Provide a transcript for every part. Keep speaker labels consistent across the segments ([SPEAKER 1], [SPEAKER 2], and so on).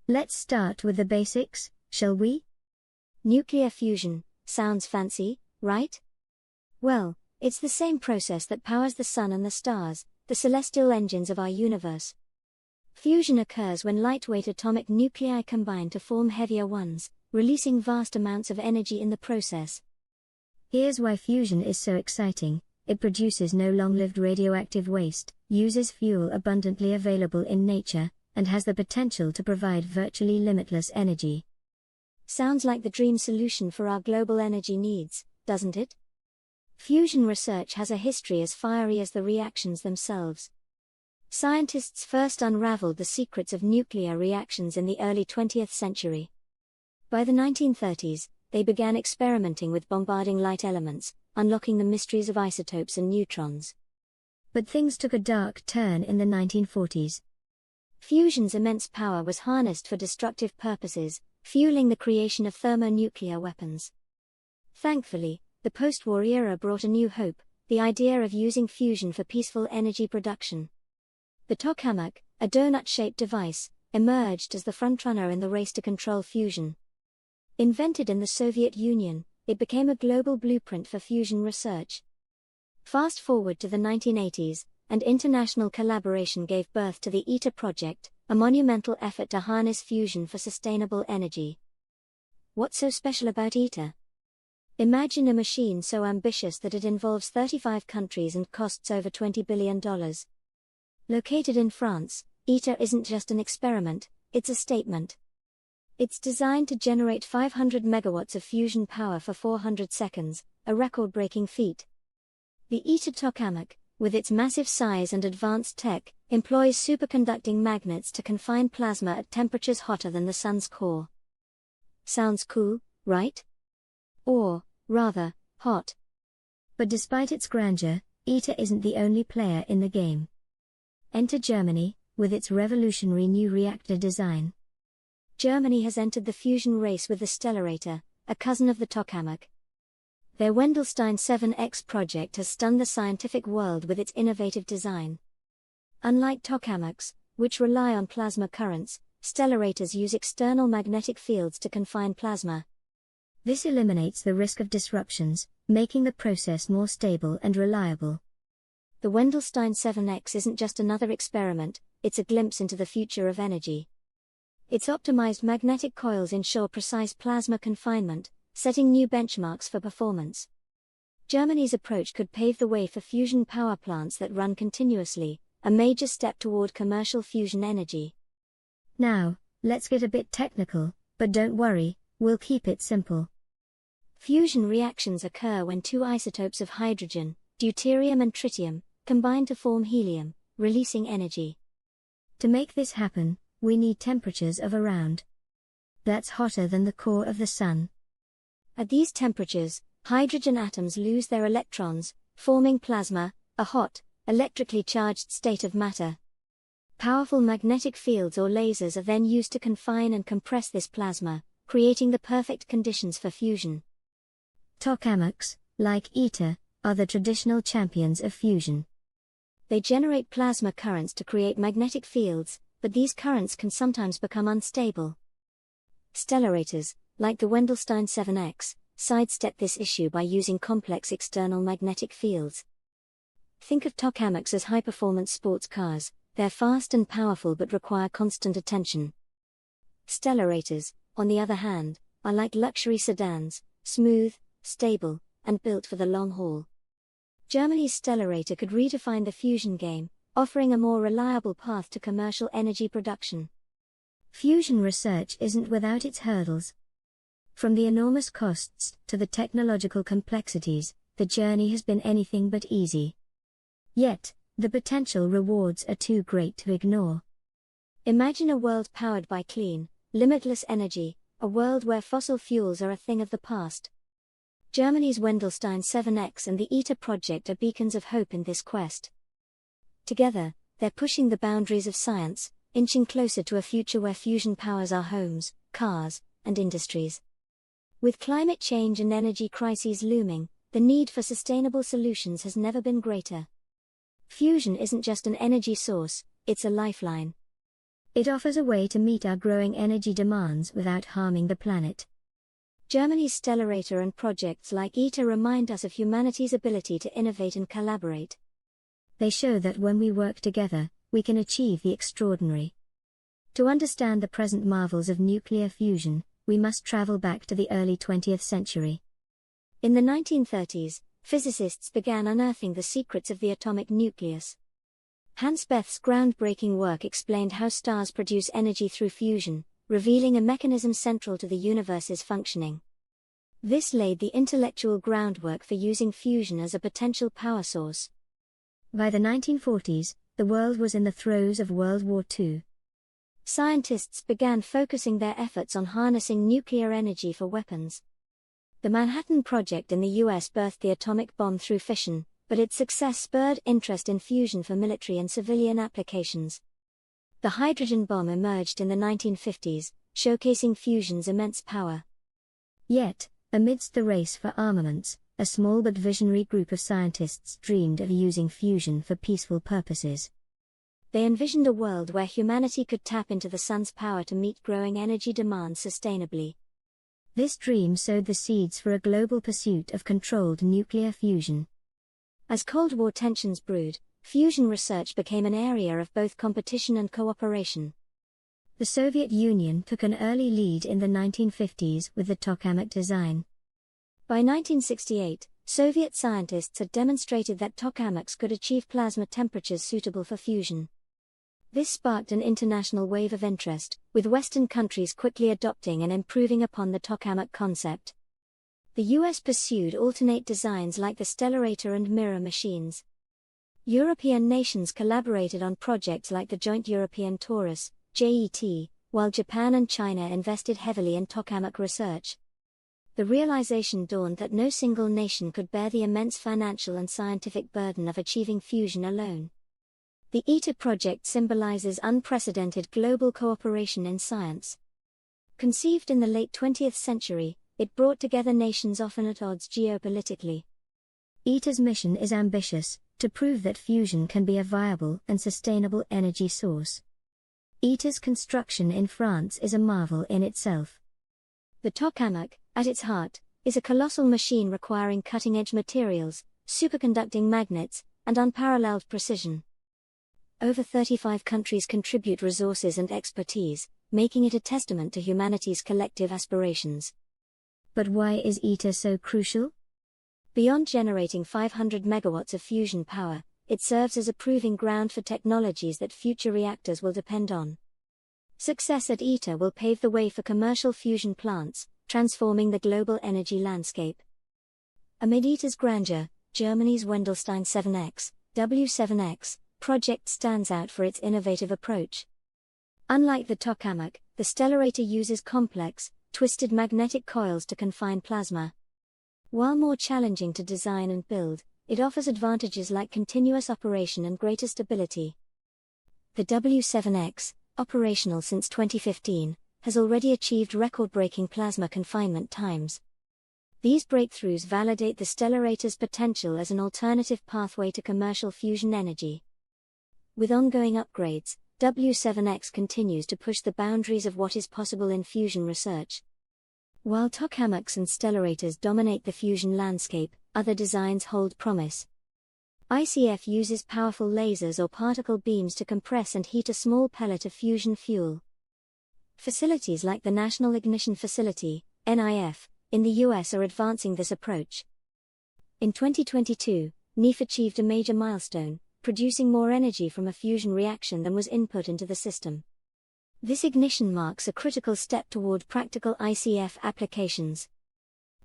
[SPEAKER 1] Let's start with the basics, shall we?
[SPEAKER 2] Nuclear fusion sounds fancy, right? Well, it's the same process that powers the sun and the stars, the celestial engines of our universe. Fusion occurs when lightweight atomic nuclei combine to form heavier ones, releasing vast amounts of energy in the process.
[SPEAKER 1] Here's why fusion is so exciting: it produces no long-lived radioactive waste, uses fuel abundantly available in nature, and has the potential to provide virtually limitless energy.
[SPEAKER 2] Sounds like the dream solution for our global energy needs, doesn't it? Fusion research has a history as fiery as the reactions themselves. Scientists first unraveled the secrets of nuclear reactions in the early 20th century. By the 1930s, they began experimenting with bombarding light elements, unlocking the mysteries of isotopes and neutrons.
[SPEAKER 1] But things took a dark turn in the 1940s.
[SPEAKER 2] Fusion's immense power was harnessed for destructive purposes, fueling the creation of thermonuclear weapons. Thankfully, the post-war era brought a new hope: the idea of using fusion for peaceful energy production. The tokamak, a donut-shaped device, emerged as the frontrunner in the race to control fusion. Invented in the Soviet Union, it became a global blueprint for fusion research. Fast forward to the 1980s, and international collaboration gave birth to the ITER project, a monumental effort to harness fusion for sustainable energy. What's so special about ITER? Imagine a machine so ambitious that it involves 35 countries and costs over $20 billion. Located in France, ITER isn't just an experiment, it's a statement. It's designed to generate 500 megawatts of fusion power for 400 seconds, a record-breaking feat. The ITER tokamak, with its massive size and advanced tech, employs superconducting magnets to confine plasma at temperatures hotter than the sun's core. Sounds cool, right? Or, rather, hot.
[SPEAKER 1] But despite its grandeur, ITER isn't the only player in the game. Enter Germany, with its revolutionary new reactor design.
[SPEAKER 2] Germany has entered the fusion race with the Stellarator, a cousin of the tokamak. Their Wendelstein 7X project has stunned the scientific world with its innovative design. Unlike tokamaks, which rely on plasma currents, stellarators use external magnetic fields to confine plasma.
[SPEAKER 1] This eliminates the risk of disruptions, making the process more stable and reliable.
[SPEAKER 2] The Wendelstein 7X isn't just another experiment, it's a glimpse into the future of energy. Its optimized magnetic coils ensure precise plasma confinement, setting new benchmarks for performance. Germany's approach could pave the way for fusion power plants that run continuously, a major step toward commercial fusion energy.
[SPEAKER 1] Now, let's get a bit technical, but don't worry, we'll keep it simple.
[SPEAKER 2] Fusion reactions occur when two isotopes of hydrogen, deuterium and tritium, combine to form helium, releasing energy.
[SPEAKER 1] To make this happen, we need temperatures of around. That's hotter than the core of the sun.
[SPEAKER 2] At these temperatures, hydrogen atoms lose their electrons, forming plasma, a hot, electrically charged state of matter. Powerful magnetic fields or lasers are then used to confine and compress this plasma, creating the perfect conditions for fusion.
[SPEAKER 1] Tokamaks, like ITER, are the traditional champions of fusion.
[SPEAKER 2] They generate plasma currents to create magnetic fields, but these currents can sometimes become unstable. Stellarators, like the Wendelstein 7X, sidestep this issue by using complex external magnetic fields. Think of tokamaks as high-performance sports cars. They're fast and powerful but require constant attention. Stellarators, on the other hand, are like luxury sedans, smooth, stable, and built for the long haul. Germany's Stellarator could redefine the fusion game, offering a more reliable path to commercial energy production.
[SPEAKER 1] Fusion research isn't without its hurdles. From the enormous costs to the technological complexities, the journey has been anything but easy. Yet, the potential rewards are too great to ignore.
[SPEAKER 2] Imagine a world powered by clean, limitless energy, a world where fossil fuels are a thing of the past. Germany's Wendelstein 7X and the ITER project are beacons of hope in this quest. Together, they're pushing the boundaries of science, inching closer to a future where fusion powers our homes, cars, and industries. With climate change and energy crises looming, the need for sustainable solutions has never been greater. Fusion isn't just an energy source, it's a lifeline.
[SPEAKER 1] It offers a way to meet our growing energy demands without harming the planet.
[SPEAKER 2] Germany's Stellarator and projects like ITER remind us of humanity's ability to innovate and collaborate.
[SPEAKER 1] They show that when we work together, we can achieve the extraordinary. To understand the present marvels of nuclear fusion, we must travel back to the early 20th century.
[SPEAKER 2] In the 1930s, physicists began unearthing the secrets of the atomic nucleus. Hans Bethe's groundbreaking work explained how stars produce energy through fusion, revealing a mechanism central to the universe's functioning. This laid the intellectual groundwork for using fusion as a potential power source.
[SPEAKER 1] By the 1940s, the world was in the throes of World War II.
[SPEAKER 2] Scientists began focusing their efforts on harnessing nuclear energy for weapons. The Manhattan Project in the US birthed the atomic bomb through fission, but its success spurred interest in fusion for military and civilian applications. The hydrogen bomb emerged in the 1950s, showcasing fusion's immense power.
[SPEAKER 1] Yet, amidst the race for armaments, a small but visionary group of scientists dreamed of using fusion for peaceful purposes.
[SPEAKER 2] They envisioned a world where humanity could tap into the sun's power to meet growing energy demands sustainably.
[SPEAKER 1] This dream sowed the seeds for a global pursuit of controlled nuclear fusion.
[SPEAKER 2] As Cold War tensions brewed, fusion research became an area of both competition and cooperation.
[SPEAKER 1] The Soviet Union took an early lead in the 1950s with the tokamak design.
[SPEAKER 2] By 1968, Soviet scientists had demonstrated that tokamaks could achieve plasma temperatures suitable for fusion. This sparked an international wave of interest, with Western countries quickly adopting and improving upon the tokamak concept. The US pursued alternate designs like the Stellarator and mirror machines. European nations collaborated on projects like the Joint European Torus, JET, while Japan and China invested heavily in tokamak research. The realization dawned that no single nation could bear the immense financial and scientific burden of achieving fusion alone. The ITER project symbolizes unprecedented global cooperation in science. Conceived in the late 20th century, it brought together nations often at odds geopolitically.
[SPEAKER 1] ITER's mission is ambitious, to prove that fusion can be a viable and sustainable energy source. ITER's construction in France is a marvel in itself.
[SPEAKER 2] The tokamak, at its heart, is a colossal machine requiring cutting-edge materials, superconducting magnets, and unparalleled precision. Over 35 countries contribute resources and expertise, making it a testament to humanity's collective aspirations.
[SPEAKER 1] But why is ITER so crucial?
[SPEAKER 2] Beyond generating 500 megawatts of fusion power, it serves as a proving ground for technologies that future reactors will depend on. Success at ITER will pave the way for commercial fusion plants, transforming the global energy landscape. Amid ITER's grandeur, Germany's Wendelstein 7X, W7X, project stands out for its innovative approach. Unlike the tokamak, the Stellarator uses complex, twisted magnetic coils to confine plasma. While more challenging to design and build, it offers advantages like continuous operation and greater stability. The W7X, operational since 2015, has already achieved record-breaking plasma confinement times. These breakthroughs validate the Stellarator's potential as an alternative pathway to commercial fusion energy. With ongoing upgrades, W7X continues to push the boundaries of what is possible in fusion research. While tokamaks and Stellarators dominate the fusion landscape, other designs hold promise. ICF uses powerful lasers or particle beams to compress and heat a small pellet of fusion fuel. Facilities like the National Ignition Facility, NIF, in the US are advancing this approach. In 2022, NIF achieved a major milestone, producing more energy from a fusion reaction than was input into the system. This ignition marks a critical step toward practical ICF applications.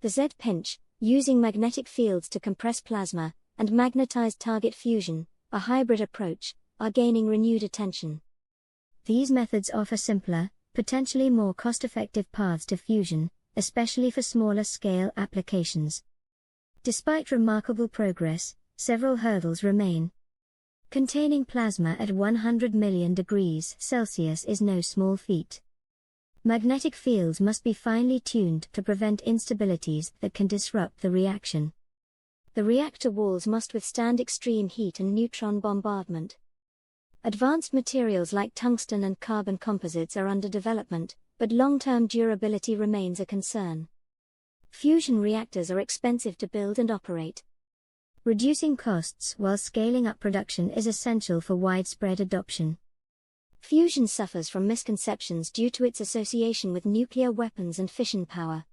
[SPEAKER 2] The Z-pinch, using magnetic fields to compress plasma, and magnetized target fusion, a hybrid approach, are gaining renewed attention.
[SPEAKER 1] These methods offer simpler, potentially more cost-effective paths to fusion, especially for smaller-scale applications. Despite remarkable progress, several hurdles remain. Containing plasma at 100 million degrees Celsius is no small feat. Magnetic fields must be finely tuned to prevent instabilities that can disrupt the reaction. The reactor walls must withstand extreme heat and neutron bombardment.
[SPEAKER 2] Advanced materials like tungsten and carbon composites are under development, but long-term durability remains a concern. Fusion reactors are expensive to build and operate.
[SPEAKER 1] Reducing costs while scaling up production is essential for widespread adoption.
[SPEAKER 2] Fusion suffers from misconceptions due to its association with nuclear weapons and fission power.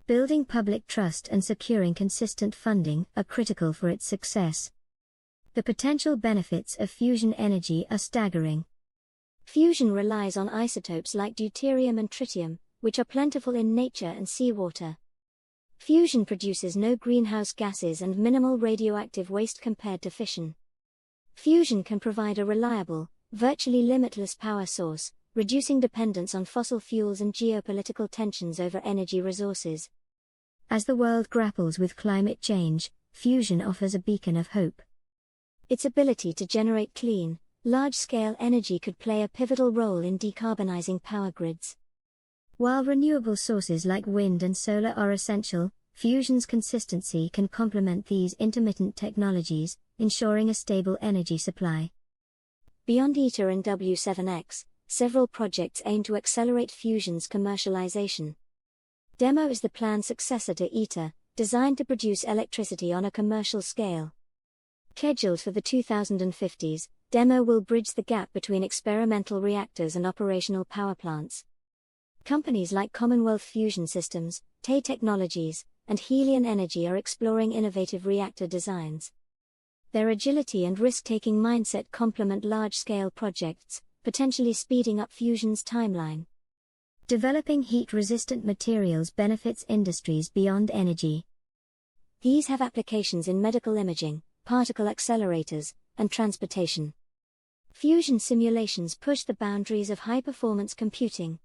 [SPEAKER 1] Building public trust and securing consistent funding are critical for its success. The potential benefits of fusion energy are staggering.
[SPEAKER 2] Fusion relies on isotopes like deuterium and tritium, which are plentiful in nature and seawater. Fusion produces no greenhouse gases and minimal radioactive waste compared to fission. Fusion can provide a reliable, virtually limitless power source, reducing dependence on fossil fuels and geopolitical tensions over energy resources.
[SPEAKER 1] As the world grapples with climate change, fusion offers a beacon of hope.
[SPEAKER 2] Its ability to generate clean, large-scale energy could play a pivotal role in decarbonizing power grids.
[SPEAKER 1] While renewable sources like wind and solar are essential, fusion's consistency can complement these intermittent technologies, ensuring a stable energy supply.
[SPEAKER 2] Beyond ITER and W7X, several projects aim to accelerate fusion's commercialization. DEMO is the planned successor to ITER, designed to produce electricity on a commercial scale. Scheduled for the 2050s, DEMO will bridge the gap between experimental reactors and operational power plants. Companies like Commonwealth Fusion Systems, TE Technologies, and Helion Energy are exploring innovative reactor designs. Their agility and risk-taking mindset complement large-scale projects, potentially speeding up fusion's timeline.
[SPEAKER 1] Developing heat-resistant materials benefits industries beyond energy.
[SPEAKER 2] These have applications in medical imaging, particle accelerators, and transportation. Fusion simulations push the boundaries of high-performance computing.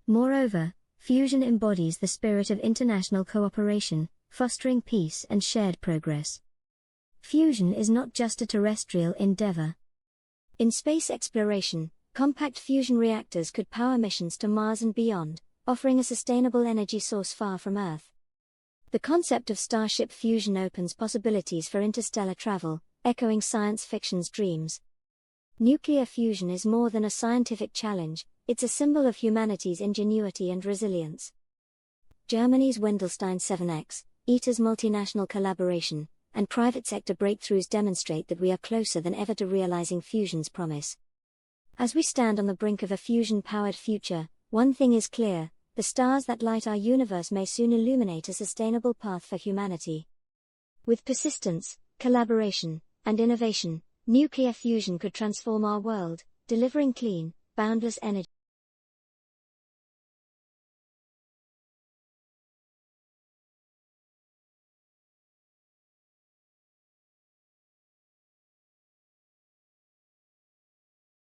[SPEAKER 1] Moreover, fusion embodies the spirit of international cooperation, fostering peace and shared progress. Fusion is not just a terrestrial endeavor.
[SPEAKER 2] In space exploration, compact fusion reactors could power missions to Mars and beyond, offering a sustainable energy source far from Earth. The concept of Starship fusion opens possibilities for interstellar travel, echoing science fiction's dreams. Nuclear fusion is more than a scientific challenge, it's a symbol of humanity's ingenuity and resilience. Germany's Wendelstein 7X, ITER's multinational collaboration, and private sector breakthroughs demonstrate that we are closer than ever to realizing fusion's promise. As we stand on the brink of a fusion-powered future, one thing is clear: the stars that light our universe may soon illuminate a sustainable path for humanity. With persistence, collaboration, and innovation, nuclear fusion could transform our world, delivering clean, boundless energy.